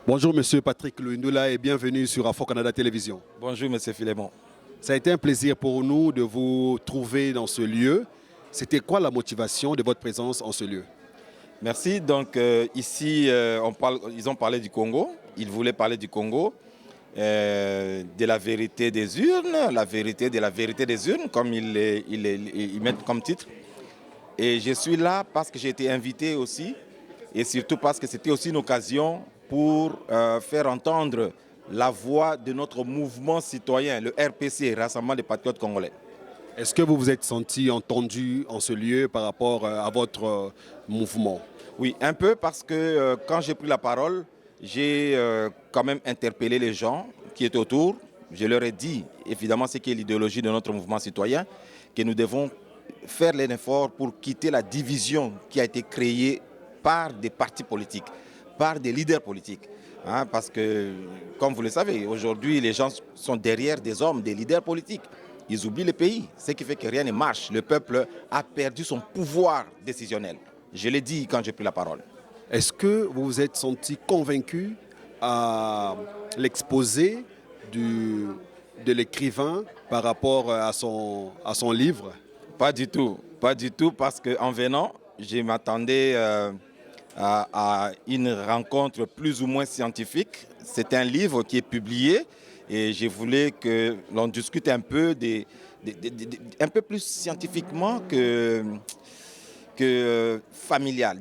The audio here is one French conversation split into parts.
Bonjour Monsieur Patrick Luindula et bienvenue sur Afro Canada Télévision. Bonjour, Monsieur Philémon. Ça a été un plaisir pour nous de vous trouver dans ce lieu. C'était quoi la motivation de votre présence en ce lieu? Merci. Donc ici, ils ont parlé du Congo. Ils voulaient parler du Congo, de la vérité des urnes, la vérité de la vérité des urnes, comme ils mettent comme titre. Et je suis là parce que j'ai été invité aussi, et surtout parce que c'était aussi une occasion pour faire entendre la voix de notre mouvement citoyen, le RPC, Rassemblement des Patriotes Congolais. Est-ce que vous vous êtes senti entendu en ce lieu par rapport à votre mouvement? Oui, un peu parce que quand j'ai pris la parole, j'ai quand même interpellé les gens qui étaient autour. Je leur ai dit, évidemment, ce qui est l'idéologie de notre mouvement citoyen, que nous devons faire l'effort pour quitter la division qui a été créée par des partis politiques, par des leaders politiques. Hein, parce que, comme vous le savez, aujourd'hui, les gens sont derrière des hommes, des leaders politiques. Ils oublient le pays, ce qui fait que rien ne marche. Le peuple a perdu son pouvoir décisionnel. Je l'ai dit quand j'ai pris la parole. Est-ce que vous vous êtes senti convaincu à l'exposé de l'écrivain par rapport à son livre? Pas du tout, parce qu'en venant, je m'attendais à une rencontre plus ou moins scientifique. C'est un livre qui est publié et je voulais que l'on discute un peu, un peu plus scientifiquement que familial,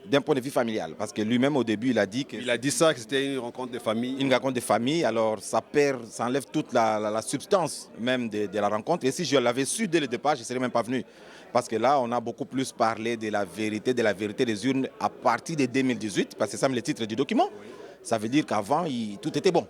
d'un point de vue familial. Parce que lui-même, au début, il a dit que... Il a dit ça, que c'était une rencontre de famille. Une rencontre de famille, alors ça enlève toute la substance même de la rencontre. Et si je l'avais su dès le départ, je ne serais même pas venu. Parce que là, on a beaucoup plus parlé de la vérité des urnes à partir de 2018, parce que c'est ça le titre du document. Ça veut dire qu'avant, tout était bon.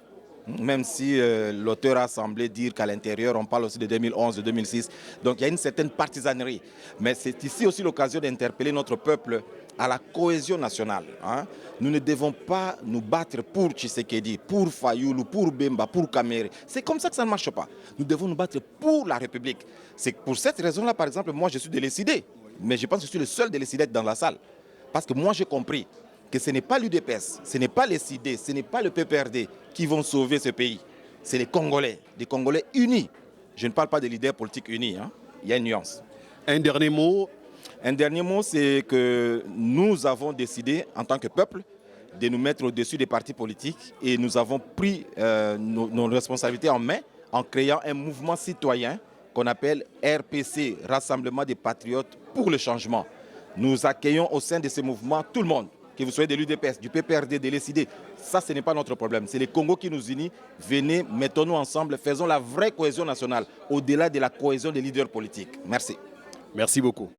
Même si l'auteur a semblé dire qu'à l'intérieur, on parle aussi de 2011, de 2006. Donc il y a une certaine partisanerie. Mais c'est ici aussi l'occasion d'interpeller notre peuple à la cohésion nationale. Hein. Nous ne devons pas nous battre pour Tshisekedi, pour Fayoulou, pour Bemba, pour Kamere. C'est comme ça que ça ne marche pas. Nous devons nous battre pour la République. C'est pour cette raison-là, par exemple, moi je suis délécidé. Mais je pense que je suis le seul délécidé dans la salle. Parce que moi j'ai compris que ce n'est pas l'UDPS, ce n'est pas les CID, ce n'est pas le PPRD qui vont sauver ce pays. C'est les Congolais unis. Je ne parle pas des leaders politiques unis, hein. Il y a une nuance. Un dernier mot. Un dernier mot, c'est que nous avons décidé, en tant que peuple, de nous mettre au-dessus des partis politiques et nous avons pris nos responsabilités en main en créant un mouvement citoyen qu'on appelle RPC, Rassemblement des Patriotes pour le Changement. Nous accueillons au sein de ce mouvement tout le monde. Que vous soyez de l'UDPS, du PPRD, de l'ECD, ça ce n'est pas notre problème. C'est le Congo qui nous unit. Venez, mettons-nous ensemble, faisons la vraie cohésion nationale, au-delà de la cohésion des leaders politiques. Merci. Merci beaucoup.